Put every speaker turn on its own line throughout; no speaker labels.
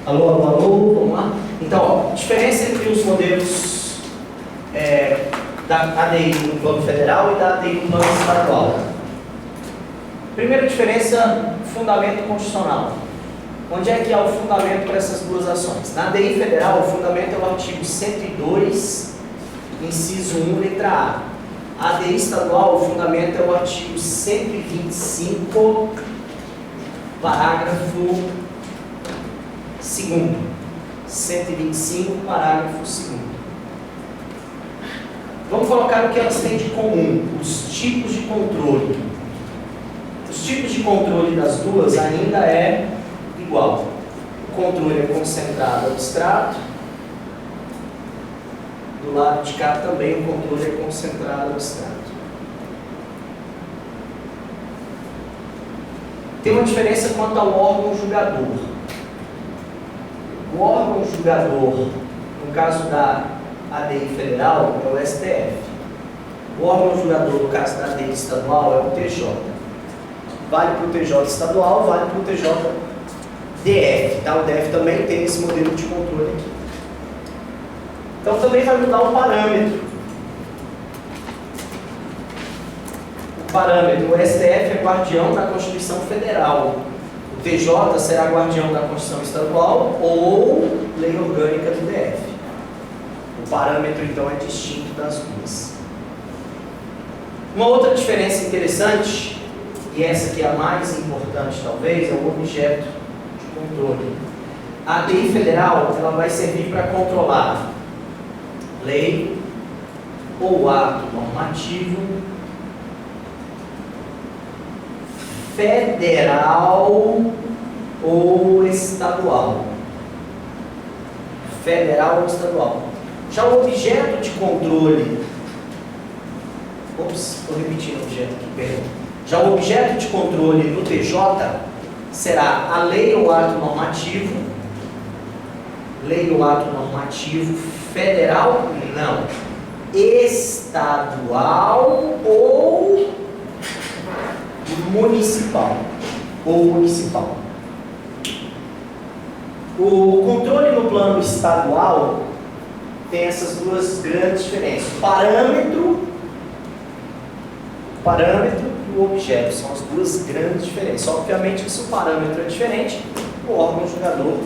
Alô, alô, alô, vamos lá? Então, ó, diferença entre os modelos da ADI no plano federal e da ADI no plano estadual. Primeira diferença, fundamento constitucional. Onde é que há o fundamento para essas duas ações? Na ADI federal, o fundamento é o artigo 102, inciso 1, letra A. A ADI estadual, o fundamento é o artigo 125, parágrafo 2º. 125, parágrafo 2º. Vamos colocar o que elas têm de comum, os tipos de controle. Os tipos de controle das duas ainda é igual. O controle é concentrado abstrato. Do lado de cá também o controle é concentrado abstrato. Tem uma diferença quanto ao órgão julgador. O órgão julgador, no caso da ADI federal, é o STF. O órgão julgador, no caso da ADI estadual, é o TJ. Vale para o TJ estadual, vale para o TJ-DF. Tá? O DF também tem esse modelo de controle aqui. Então também vai mudar o parâmetro. O parâmetro, o STF é guardião da Constituição Federal. O TJ será guardião da Constituição Estadual ou lei orgânica do DF. O parâmetro, então, é distinto das duas. Uma outra diferença interessante, e essa que é a mais importante talvez, é o objeto de controle. A ADI federal ela vai servir para controlar lei ou ato normativo federal ou estadual. Federal ou estadual. Já o objeto de controle... Ops, estou repetindo o objeto aqui, perdão. Já o objeto de controle do TJ será a lei ou ato normativo. Lei ou ato normativo federal? Não. Estadual ou municipal. O controle no plano estadual tem essas duas grandes diferenças. O parâmetro e o objeto são as duas grandes diferenças. Obviamente que se o parâmetro é diferente, o órgão julgador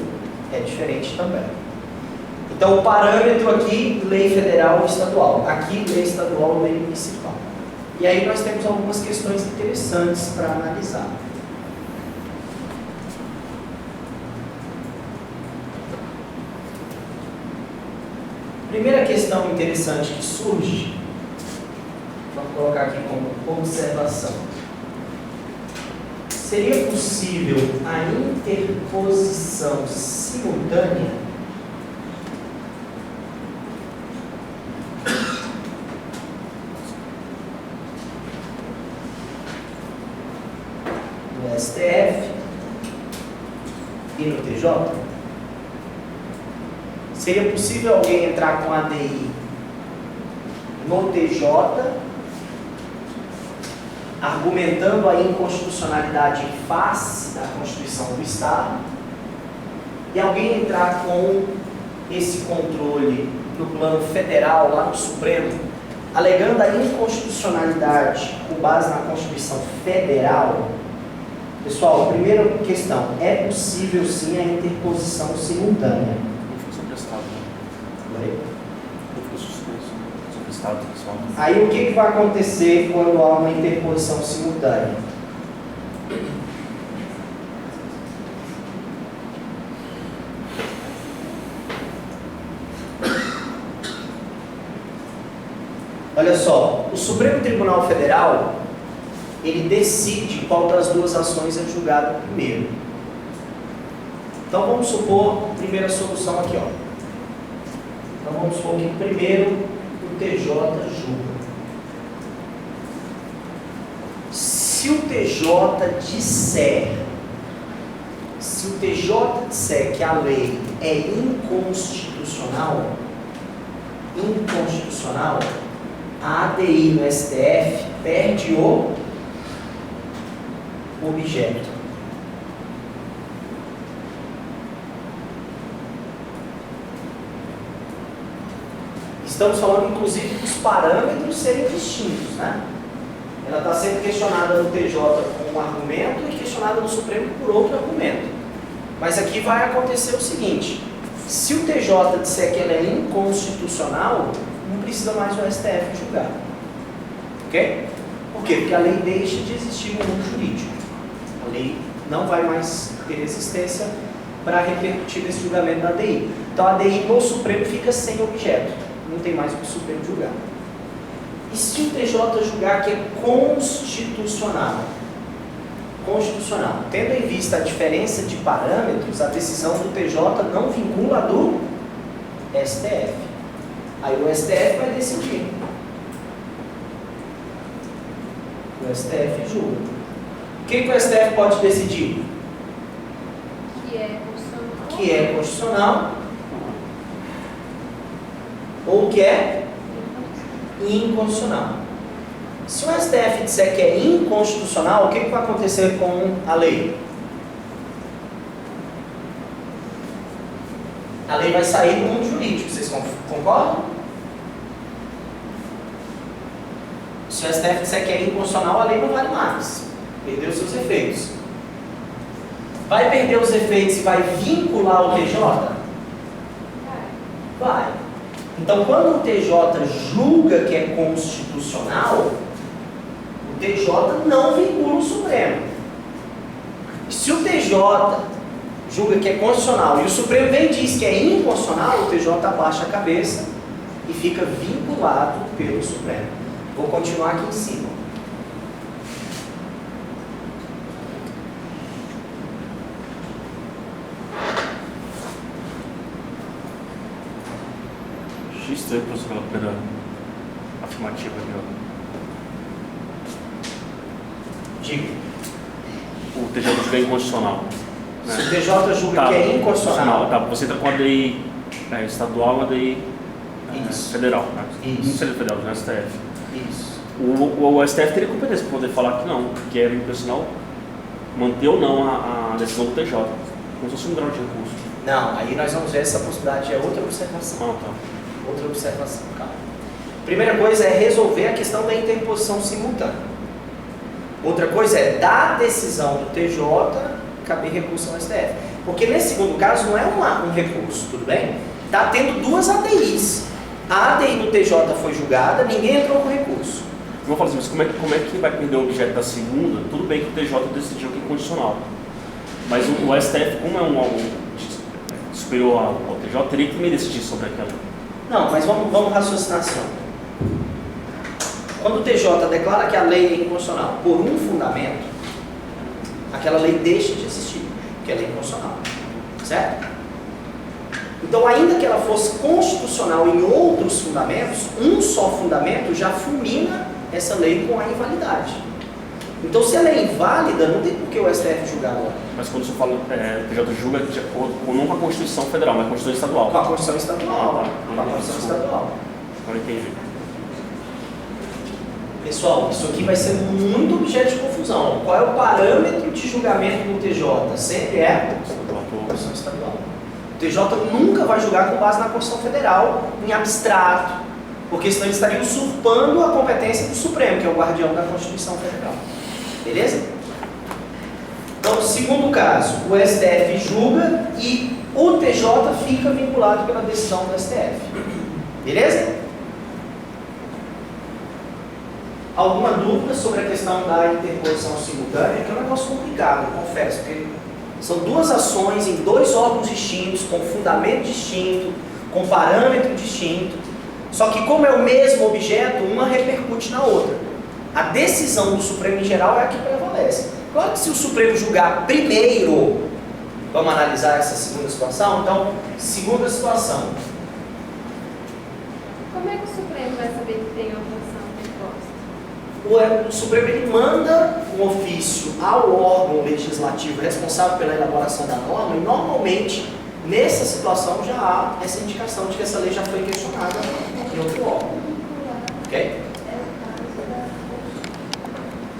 é diferente também. Então o parâmetro aqui, lei federal e estadual. Aqui, lei estadual, lei municipal. E aí nós temos algumas questões interessantes para analisar. Primeira questão interessante que surge, vamos colocar aqui como observação. Seria possível a interposição simultânea no STF e no TJ? Seria possível alguém entrar com ADI no TJ, argumentando a inconstitucionalidade em face da Constituição do Estado, e alguém entrar com esse controle no plano federal, lá no Supremo, alegando a inconstitucionalidade com base na Constituição Federal? Pessoal, primeira questão, é possível sim a interposição simultânea. Aí o que vai acontecer quando há uma interposição simultânea? Olha só, o Supremo Tribunal Federal, ele decide qual das duas ações é julgada primeiro. Então vamos supor, primeira solução aqui, ó. Então vamos supor que primeiro o TJ julga. Se o TJ disser que a lei é inconstitucional, a ADI no STF perde o objeto. Estamos falando, inclusive, dos parâmetros serem distintos, né? Ela está sendo questionada no TJ com um argumento e questionada no Supremo por outro argumento. Mas aqui vai acontecer o seguinte: se o TJ disser que ela é inconstitucional, não precisa mais o STF julgar. Ok? Por quê? Porque a lei deixa de existir no mundo jurídico. A lei não vai mais ter existência para repercutir nesse julgamento da ADI. Então a ADI no Supremo fica sem objeto. Não tem mais o que o Supremo julgar. E se o TJ julgar que é constitucional? Constitucional. Tendo em vista a diferença de parâmetros, a decisão do TJ não vincula a do STF. Aí o STF vai decidir. O STF julga. O que o STF pode decidir?
Que é constitucional.
Que é constitucional ou que é inconstitucional. Se o STF disser que é inconstitucional, o que vai acontecer com a lei? A lei vai sair do mundo jurídico, vocês concordam? Se o STF disser que é inconstitucional, a lei não vale mais. Perdeu seus efeitos. Vai perder os efeitos e vai vincular o TJ? Vai. Então, quando o TJ julga que é constitucional, o TJ não vincula o Supremo. Se o TJ julga que é constitucional e o Supremo vem e diz que é inconstitucional, o TJ abaixa a cabeça e fica vinculado pelo Supremo. Vou continuar aqui em cima.
Estranho, professor, pela afirmativa aqui, ó.
Diga.
O TJ julga inconstitucional. Né?
Se o TJ julga que é inconstitucional.
Tá, você entra com a lei estadual e a lei federal. Né?
Isso.
Não seria federal, não é STF.
Isso.
O STF teria competência para poder falar que não, que era inconstitucional, manter ou não a decisão do TJ. Como se fosse um grau de recurso.
Não, aí nós vamos ver essa possibilidade, é outra observação.
Ah, tá.
Outra observação, calma. Primeira coisa é resolver a questão da interposição simultânea. Outra coisa é, da decisão do TJ, caber recurso ao STF. Porque nesse segundo caso não é um recurso, tudo bem? Está tendo duas ADIs. A ADI no TJ foi julgada, ninguém entrou com recurso.
Eu vou falar assim, mas como é que vai perder o objeto da segunda? Tudo bem que o TJ decidiu que é inconstitucional. Mas o STF, como é um órgão superior ao TJ, teria que também decidir sobre aquela.
Não, mas vamos raciocinar assim. Quando o TJ declara que a lei é inconstitucional por um fundamento, aquela lei deixa de existir, porque ela é inconstitucional. Certo? Então, ainda que ela fosse constitucional em outros fundamentos, um só fundamento já fulmina essa lei com a invalidade. Então, se ela é inválida, não tem por que o STF julgar agora.
Mas quando você fala, o TJ julga de acordo com não com a Constituição Federal, mas com a Constituição Estadual.
Com a Constituição Estadual. Com a Constituição Estadual.
Não entendi.
Pessoal, isso aqui vai ser muito objeto de confusão. Qual é o parâmetro de julgamento do TJ? Sempre é a Constituição Estadual. O TJ nunca vai julgar com base na Constituição Federal, em abstrato, porque senão ele estaria usurpando a competência do Supremo, que é o guardião da Constituição Federal. Beleza? Então, segundo caso, o STF julga e o TJ fica vinculado pela decisão do STF. Beleza? Alguma dúvida sobre a questão da interposição simultânea? Que é um negócio complicado, eu confesso, porque são duas ações em dois órgãos distintos, com fundamento distinto, com parâmetro distinto, só que como é o mesmo objeto, uma repercute na outra. A decisão do Supremo em geral é a que prevalece. Claro que se o Supremo julgar primeiro, vamos analisar essa segunda situação, então, segunda situação.
Como é que o Supremo vai saber que tem alteração proposta?
O Supremo ele manda um ofício ao órgão legislativo responsável pela elaboração da norma e normalmente nessa situação já há essa indicação de que essa lei já foi questionada em outro órgão. Ok?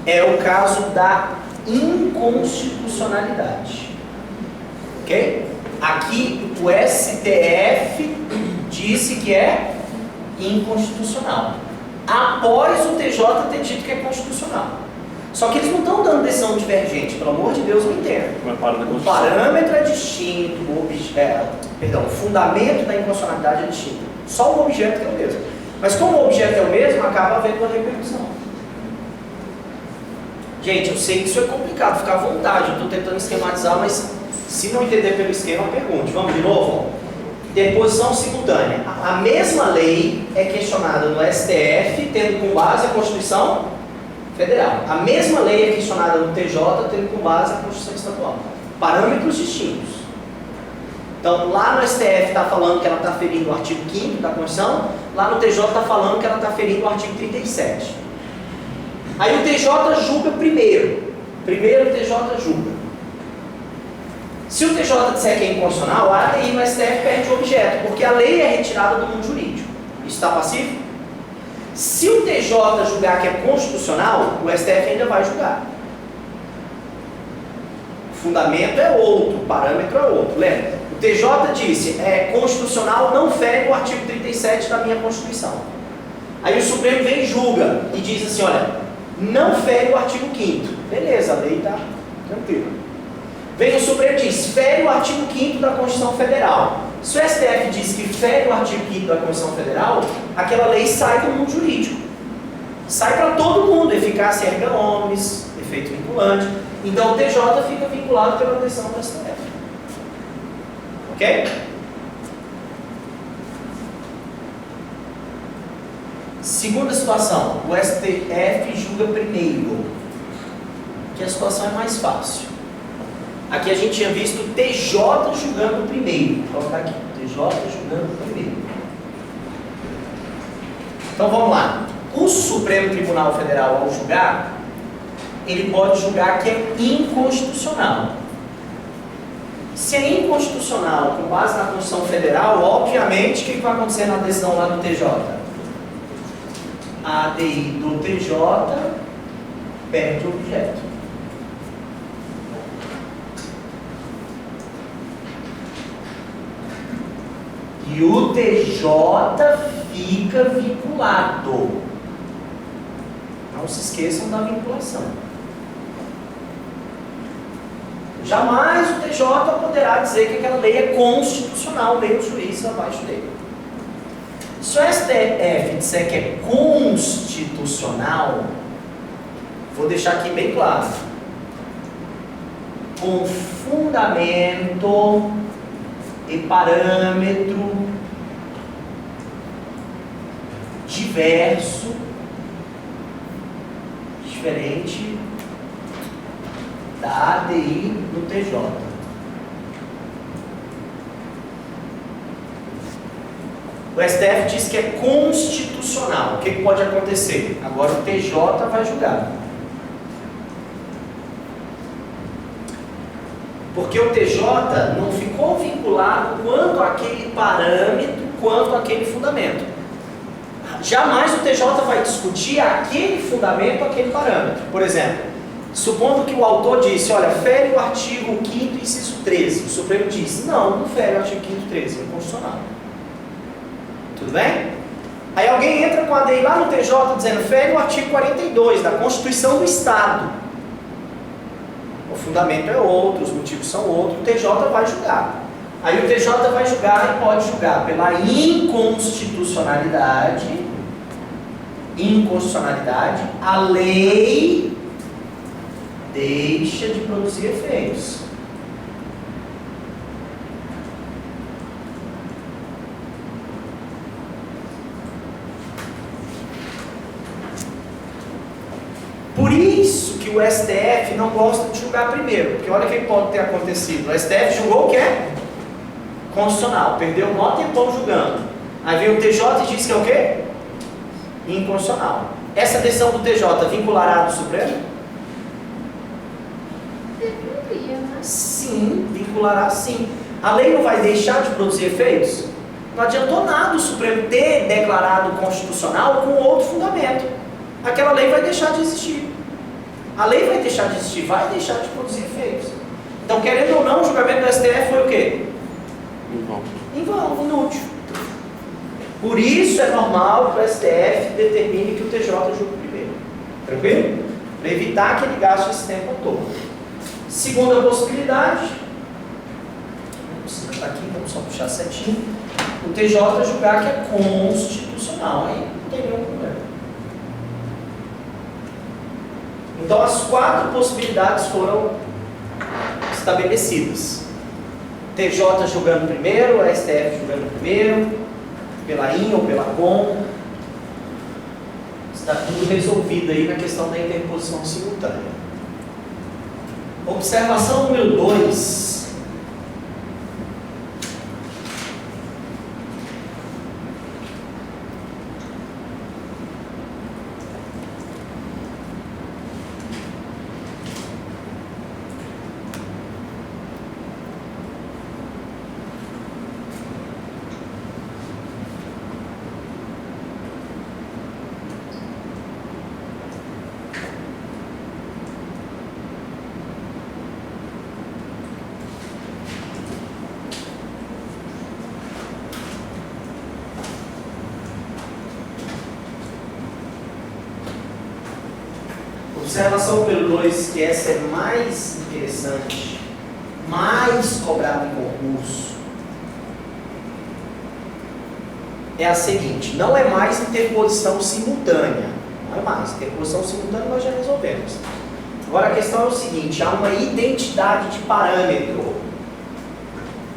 É o caso da inconstitucionalidade. Ok? Aqui o STF disse que é inconstitucional. Após o TJ ter dito que é constitucional. Só que eles não estão dando decisão divergente, pelo amor de Deus, não entenda. O parâmetro é distinto, o fundamento da inconstitucionalidade é distinto. Só o objeto que é o mesmo. Mas como o objeto é o mesmo, acaba havendo uma repercussão. Gente, eu sei que isso é complicado, fica à vontade, eu estou tentando esquematizar, mas se não entender pelo esquema, pergunte. Vamos de novo? Deposição simultânea. A mesma lei é questionada no STF, tendo como base a Constituição Federal. A mesma lei é questionada no TJ, tendo como base a Constituição Estadual. Parâmetros distintos. Então, lá no STF está falando que ela está ferindo o artigo 5º da Constituição, lá no TJ está falando que ela está ferindo o artigo 37. Aí o TJ julga primeiro. Primeiro o TJ julga. Se o TJ disser que é inconstitucional, a ADI no STF perde o objeto, porque a lei é retirada do mundo jurídico. Isso está pacífico? Se o TJ julgar que é constitucional, o STF ainda vai julgar. O fundamento é outro, o parâmetro é outro. Lembra? O TJ disse, constitucional não fere o artigo 37 da minha Constituição. Aí o Supremo vem e julga e diz assim, olha, não fere o artigo 5º. Beleza, a lei está tranquila. Vem o Supremo e diz, fere o artigo 5º da Constituição Federal. Se o STF diz que fere o artigo 5º da Constituição Federal, aquela lei sai do mundo jurídico. Sai para todo mundo, eficácia erga omnes, efeito vinculante. Então o TJ fica vinculado pela decisão do STF. Ok? Segunda situação, o STF julga primeiro, que a situação é mais fácil. Aqui a gente tinha visto o TJ julgando primeiro. Vou colocar aqui, TJ julgando primeiro. Então vamos lá. O Supremo Tribunal Federal, ao julgar, ele pode julgar que é inconstitucional. Se é inconstitucional com base na Constituição Federal, obviamente, o que vai acontecer na decisão lá do TJ? A ADI do TJ perde o objeto. E o TJ fica vinculado. Não se esqueçam da vinculação. Jamais o TJ poderá dizer que aquela lei é constitucional, nem os juízes abaixo dele. Se o STF disser que é constitucional, vou deixar aqui bem claro, com fundamento e parâmetro diverso, diferente da ADI no TJ. O STF diz que é constitucional. O que pode acontecer? Agora o TJ vai julgar. Porque o TJ não ficou vinculado quanto àquele parâmetro, quanto àquele fundamento. Jamais o TJ vai discutir aquele fundamento, aquele parâmetro. Por exemplo, supondo que o autor disse, olha, fere o artigo 5º, inciso 13. O Supremo disse, não fere o artigo 5º, 13, é inconstitucional. Tudo bem? Aí alguém entra com a ADI lá no TJ dizendo, fere o artigo 42 da Constituição do Estado. O fundamento é outro, os motivos são outros, o TJ vai julgar. Aí o TJ vai julgar e pode julgar pela inconstitucionalidade, a lei deixa de produzir efeitos. Por isso que o STF não gosta de julgar primeiro, porque olha o que pode ter acontecido. O STF julgou o que é constitucional, perdeu um maior tempão julgando. Aí veio o TJ e disse que é o quê? Inconstitucional. Essa decisão do TJ vinculará do Supremo?
Deveria, né?
Sim, vinculará sim. A lei não vai deixar de produzir efeitos? Não adiantou nada o Supremo ter declarado constitucional com outro fundamento. Aquela lei vai deixar de existir. A lei vai deixar de existir, vai deixar de produzir efeitos. Então, querendo ou não, o julgamento do STF foi o quê? Em vão, inútil. Por isso é normal que o STF determine que o TJ julgue primeiro. Tranquilo? Para evitar que ele gaste esse tempo todo. Segunda possibilidade, não precisa estar aqui, vamos só puxar certinho. O TJ julgar que é constitucional, aí não tem nenhum problema. Então as 4 possibilidades foram estabelecidas. TJ julgando primeiro, STF julgando primeiro, pela IN ou pela COM. Está tudo resolvido aí na questão da interposição simultânea. Observação número 2. Observação número 2, que essa é mais interessante, mais cobrada em concurso, é a seguinte: não é mais interposição simultânea. Não é mais. Interposição simultânea nós já resolvemos. Agora a questão é o seguinte: há uma identidade de parâmetro.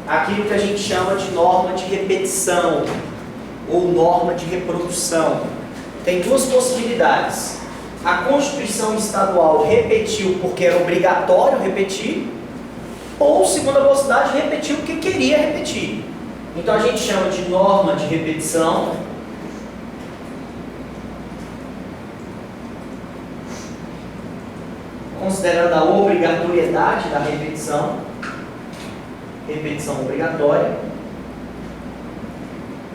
Aquilo que a gente chama de norma de repetição ou norma de reprodução. Tem 2 possibilidades. A Constituição Estadual repetiu porque era obrigatório repetir, ou, segunda possibilidade, repetiu porque queria repetir. Então a gente chama de norma de repetição. Considerando a obrigatoriedade da repetição, repetição obrigatória,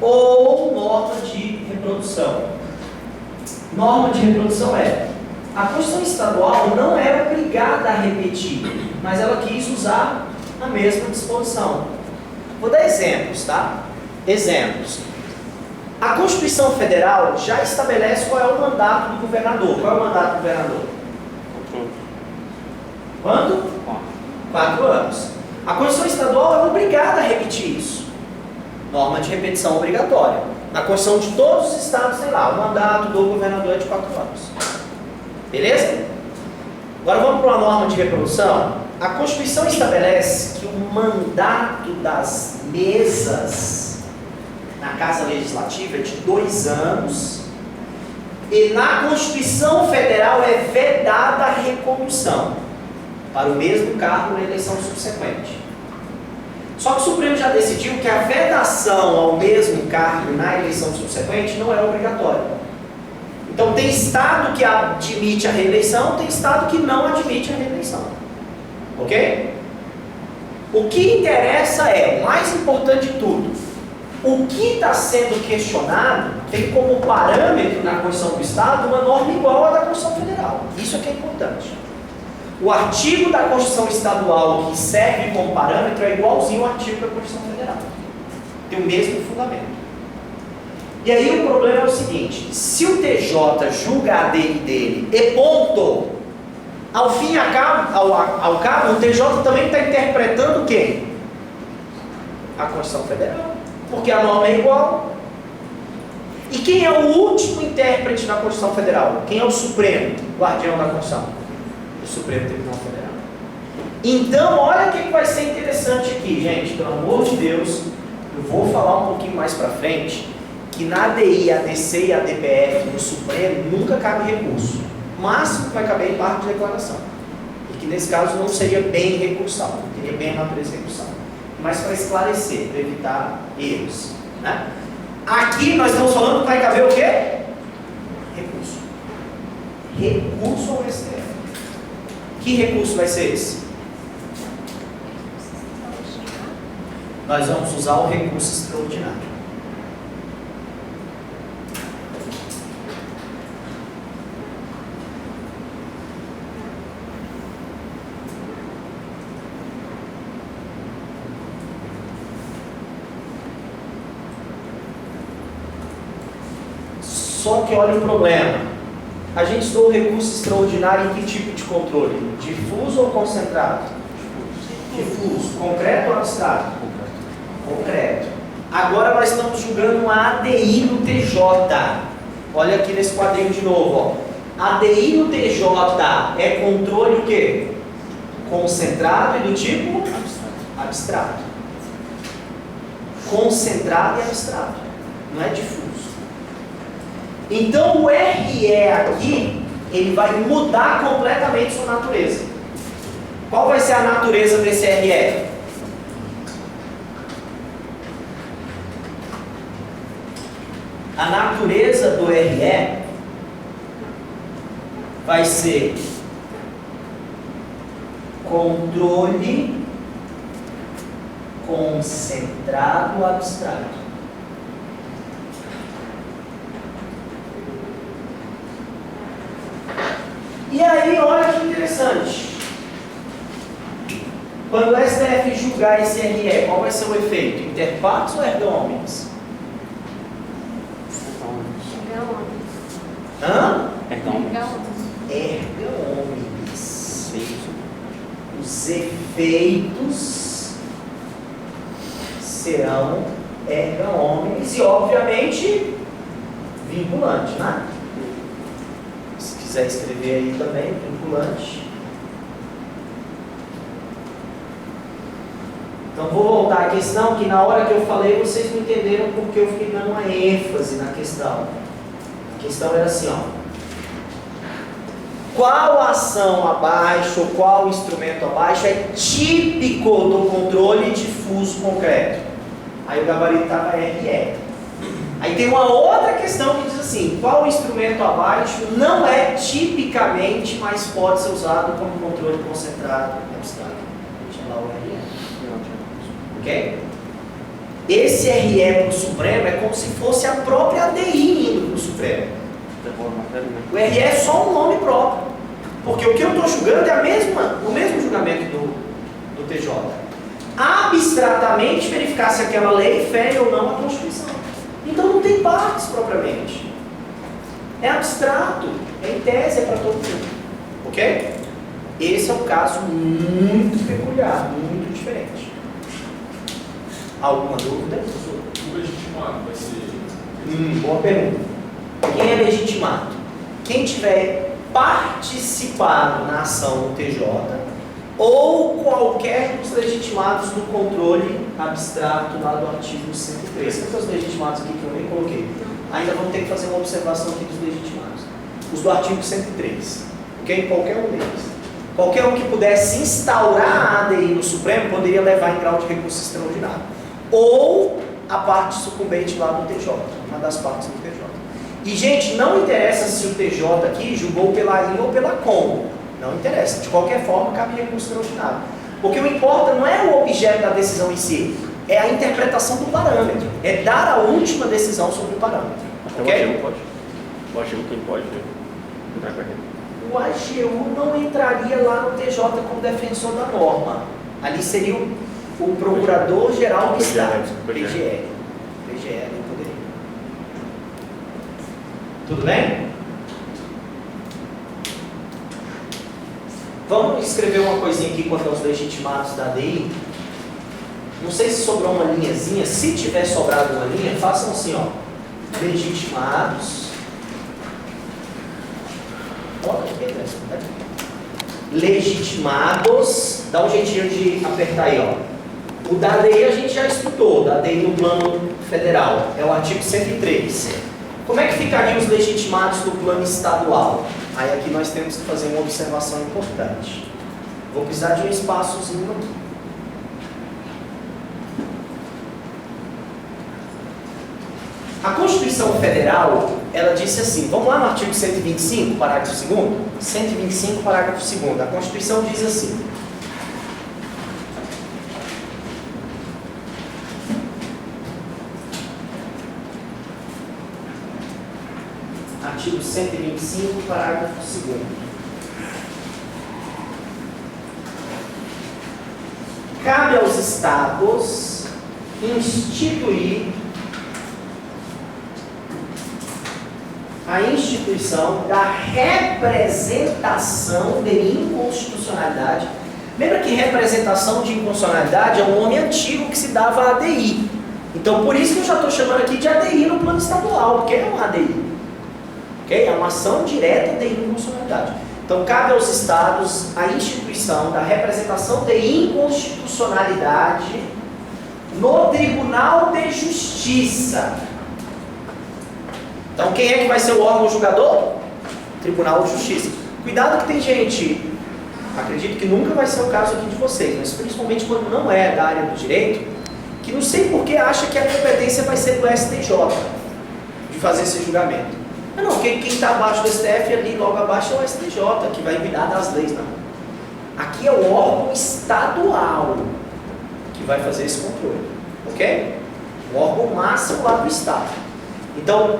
ou norma de reprodução. Norma de reprodução a Constituição Estadual não era obrigada a repetir, mas ela quis usar a mesma disposição. Vou dar exemplos, tá? Exemplos. A Constituição Federal já estabelece qual é o mandato do governador. Qual é o mandato do governador? Quanto? 4 anos. A Constituição Estadual é obrigada a repetir isso. Norma de repetição obrigatória. Na Constituição de todos os estados, sei lá, o mandato do governador é de 4 anos. Beleza? Agora vamos para uma norma de reprodução. A Constituição estabelece que o mandato das mesas na Casa Legislativa é de 2 anos e na Constituição Federal é vedada a recondução para o mesmo cargo na eleição subsequente. Só que o Supremo já decidiu que a vedação ao mesmo cargo na eleição subsequente não é obrigatória. Então tem estado que admite a reeleição, tem estado que não admite a reeleição. Ok? O que interessa o mais importante de tudo, o que está sendo questionado tem como parâmetro na Constituição do Estado uma norma igual à da Constituição Federal. Isso é que é importante. O artigo da Constituição Estadual que serve como parâmetro é igualzinho ao artigo da Constituição Federal. Tem o mesmo fundamento. E aí o problema é o seguinte: se o TJ julga a dele e ponto, ao fim e ao cabo, o TJ também está interpretando quem? A Constituição Federal. Porque a norma é igual. E quem é o último intérprete da Constituição Federal? Quem é o Supremo, guardião da Constituição? O Supremo Tribunal Federal. Então, olha o que vai ser interessante aqui, gente. Pelo amor de Deus, eu vou falar um pouquinho mais para frente que na ADI, ADC e ADPF no Supremo nunca cabe recurso. O máximo que vai caber em parte de declaração. E que nesse caso não seria bem recursal, não teria bem a natureza recursal. Mas para esclarecer, para evitar erros. Né? Aqui nós estamos falando que vai caber o quê? Recurso. Recurso ao STF. Que recurso vai ser esse? Nós vamos usar o recurso extraordinário. Só que olha o problema. A gente estudou o recurso extraordinário em que tipo de controle? Difuso ou concentrado? Difuso. Concreto ou abstrato? Concreto. Agora nós estamos julgando uma ADI no TJ. Olha aqui nesse quadrinho de novo. Ó. ADI no TJ é controle o quê? Concentrado e do tipo? Abstrato. Concentrado e abstrato. Não é difuso. Então o RE aqui, ele vai mudar completamente sua natureza. Qual vai ser a natureza desse RE? A natureza do RE vai ser controle concentrado abstrato. E aí, olha que interessante. Quando o STF julgar esse RE, qual vai ser o efeito? Interpartes ou erga omnes? Hã?
Erga omnes.
Erga omnes. Os efeitos serão erga omnes e, obviamente, vinculante, né? Se quiser escrever aí também, vinculante. Então vou voltar à questão que na hora que eu falei vocês não entenderam porque eu fiquei dando uma ênfase na questão. A questão era assim, ó. Qual ação abaixo, ou qual instrumento abaixo é típico do controle difuso concreto? Aí o gabarito estava RE. Aí tem uma outra questão que diz assim, qual instrumento abaixo não é tipicamente, mas pode ser usado como controle concentrado abstrato? Tinha lá o RE. Ok? Esse RE para o Supremo é como se fosse a própria ADI indo para o Supremo. O RE é só um nome próprio. Porque o que eu estou julgando é o mesmo julgamento do TJ. Abstratamente verificar se aquela lei fere ou não a Constituição. Então não tem partes propriamente. É abstrato, é em tese, é para todo mundo. Ok? Esse é um caso muito peculiar, muito diferente. Alguma dúvida?
O legitimado vai ser...
Boa pergunta. Quem é legitimado? Quem tiver participado na ação do TJ ou qualquer dos legitimados do controle abstrato lá do artigo 103. Quais são os legitimados aqui que eu nem coloquei? Ainda vamos ter que fazer uma observação aqui dos legitimados. Os do artigo 103. Ok? Qualquer um deles. Qualquer um que pudesse instaurar a ADI no Supremo poderia levar em grau de recurso extraordinário. Ou a parte sucumbente lá do TJ, uma das partes do TJ. E, gente, não interessa se o TJ aqui julgou pela IN ou pela COM. Não interessa. De qualquer forma, cabe recurso extraordinário. Porque o que importa não é o objeto da decisão em si, é a interpretação do parâmetro. É dar a última decisão sobre o parâmetro.
Até
ok?
o AGU pode. O AGU quem pode entrar com a regra.
O AGU não entraria lá no TJ como defensor da norma. Ali seria o Procurador-Geral do Estado. PGR. PGR não poderia. Tudo bem? Vamos escrever uma coisinha aqui quanto aos legitimados da ADI. Não sei se sobrou uma linhazinha. Se tiver sobrado uma linha, façam assim, ó. Legitimados. Olha, legitimados. Dá um jeitinho de apertar aí, ó. O da ADI a gente já estudou, da ADI no plano federal. É o artigo 103. Como é que ficariam os legitimados do plano estadual? Aí aqui nós temos que fazer uma observação importante. Vou precisar de um espaçozinho aqui. A Constituição Federal, ela disse assim, vamos lá no artigo 125, parágrafo 2º? 125, parágrafo 2º. A Constituição diz assim. Artigo 125, parágrafo 2º. Cabe aos Estados instituir a instituição da representação de inconstitucionalidade. Lembra que representação de inconstitucionalidade é um nome antigo que se dava a ADI. Então, por isso que eu já estou chamando aqui de ADI no plano estadual, porque é uma ADI. Okay? É uma ação direta de inconstitucionalidade. Então, cabe aos estados a instituição da representação de inconstitucionalidade no Tribunal de Justiça. Então, quem é que vai ser o órgão julgador? Tribunal de Justiça. Cuidado que tem gente, acredito que nunca vai ser o caso aqui de vocês, mas principalmente quando não é da área do direito, que não sei por que acha que a competência vai ser do STJ, de fazer esse julgamento. Mas não, quem está abaixo do STF ali, logo abaixo é o STJ, que vai cuidar das leis. Não. Aqui é o órgão estadual que vai fazer esse controle, ok? O órgão máximo lá do Estado. Então,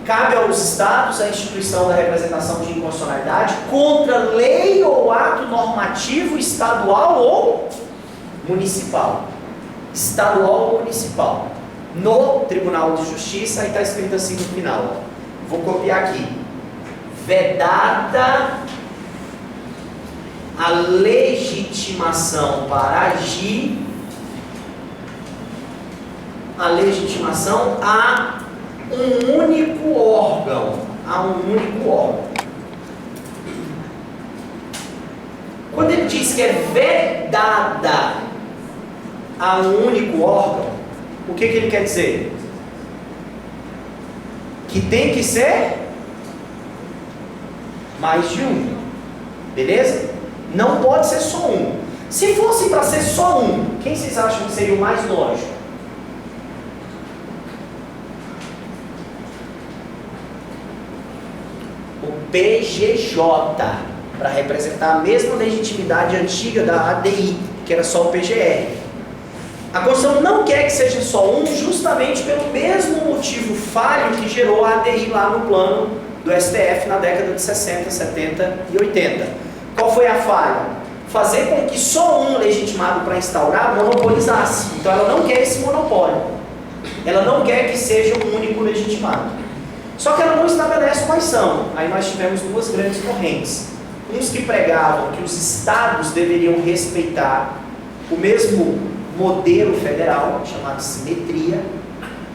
cabe aos estados a instituição da representação de inconstitucionalidade contra lei ou ato normativo estadual ou municipal. Estadual ou municipal. No Tribunal de Justiça, aí está escrito assim no final. Vou copiar aqui. Vedada a legitimação para agir, a legitimação a um único órgão. Quando ele diz que é vedada a um único órgão, o que ele quer dizer? Que tem que ser mais de um. Beleza? Não pode ser só um. Se fosse para ser só um, quem vocês acham que seria o mais lógico? PGJ, para representar a mesma legitimidade antiga da ADI, que era só o PGR. A Constituição não quer que seja só um, justamente pelo mesmo motivo falho que gerou a ADI lá no plano do STF na década de 60, 70 e 80. Qual foi a falha? Fazer com que só um legitimado para instaurar monopolizasse. Então ela não quer esse monopólio. Ela não quer que seja um único legitimado. Só que ela não estabelece quais são. Aí nós tivemos duas grandes correntes. Uns que pregavam que os estados deveriam respeitar o mesmo modelo federal, chamado simetria,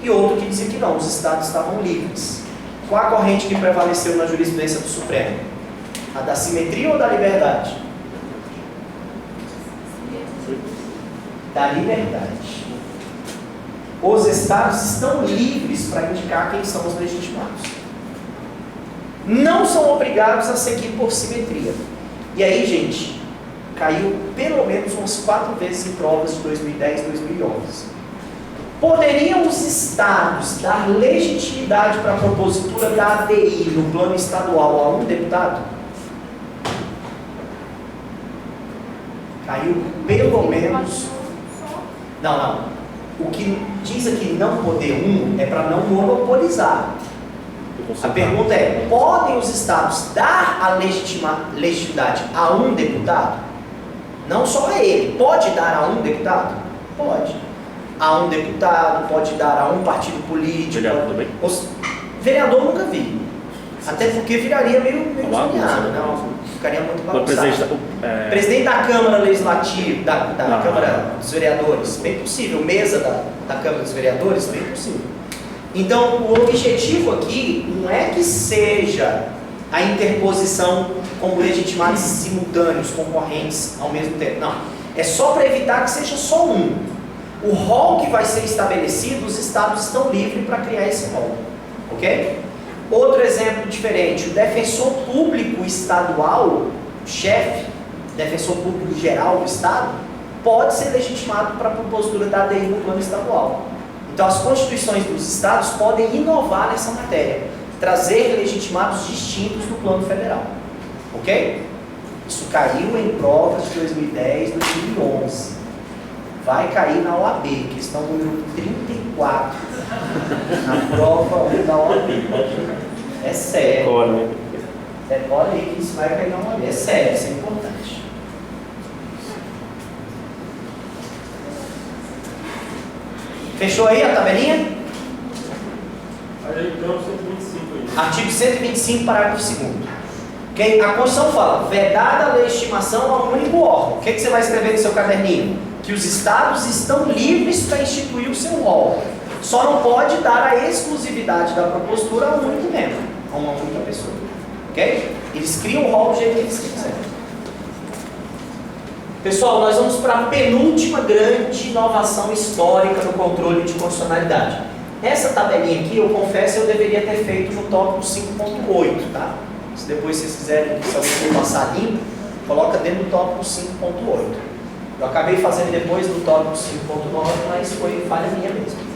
e outro que dizia que não, os estados estavam livres. Qual a corrente que prevaleceu na jurisprudência do Supremo? A da simetria ou da liberdade? Da liberdade. Os estados estão livres para indicar quem são os legitimados. Não são obrigados a seguir por simetria. E aí, gente, caiu pelo menos umas 4 vezes em provas de 2010 e 2011. Poderiam os estados dar legitimidade para a propositura da ADI no plano estadual a um deputado? Caiu pelo menos... Não. O que diz aqui não poder um é para não monopolizar. A pergunta é, podem os estados dar a legitimidade a um deputado? Não só a ele. Pode dar a um deputado? Pode. A um deputado, pode dar a um partido político.
Vereador também?
Vereador nunca vi. Até porque viraria meio zoneado, não? Ficaria muito bagunçado. Presidente da Câmara Legislativa, da Câmara dos Vereadores, bem possível. Mesa da Câmara dos Vereadores, bem possível. Então, o objetivo aqui não é que seja a interposição como legitimados simultâneos, concorrentes ao mesmo tempo. Não. É só para evitar que seja só um. O rol que vai ser estabelecido, os estados estão livres para criar esse rol. Ok? Outro exemplo diferente, o defensor público estadual, o chefe, defensor público geral do estado, pode ser legitimado para a propositura da ADI no plano estadual. Então as constituições dos estados podem inovar nessa matéria, trazer legitimados distintos no plano federal. Ok? Isso caiu em provas de 2010 e 2011. Vai cair na OAB, questão número 34, na prova da OAB. É sério. Olha aí que isso vai cair na OAB. É sério, isso é importante. Fechou aí a tabelinha?
Aí, então, 125 aí.
Artigo 125, parágrafo 2º. Okay? A Constituição fala, vedada a lei de estimação a um único órgão. O que você vai escrever no seu caderninho? Que os estados estão livres para instituir o seu rol. Só não pode dar a exclusividade da propostura a um único membro, a uma única pessoa. Ok? Eles criam o rol do jeito que eles quiserem. Pessoal, nós vamos para a penúltima grande inovação histórica no controle de constitucionalidade. Essa tabelinha aqui, eu confesso, eu deveria ter feito no tópico 5.8, tá? Se depois vocês quiserem, se alguém for passar limpo, coloca dentro do tópico 5.8. Eu acabei fazendo depois do tópico 5.9, mas foi falha minha mesmo.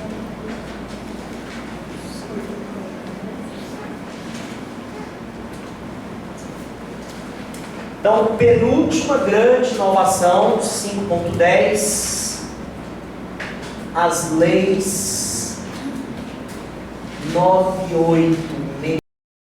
Então, penúltima grande inovação, 5.10, as leis 986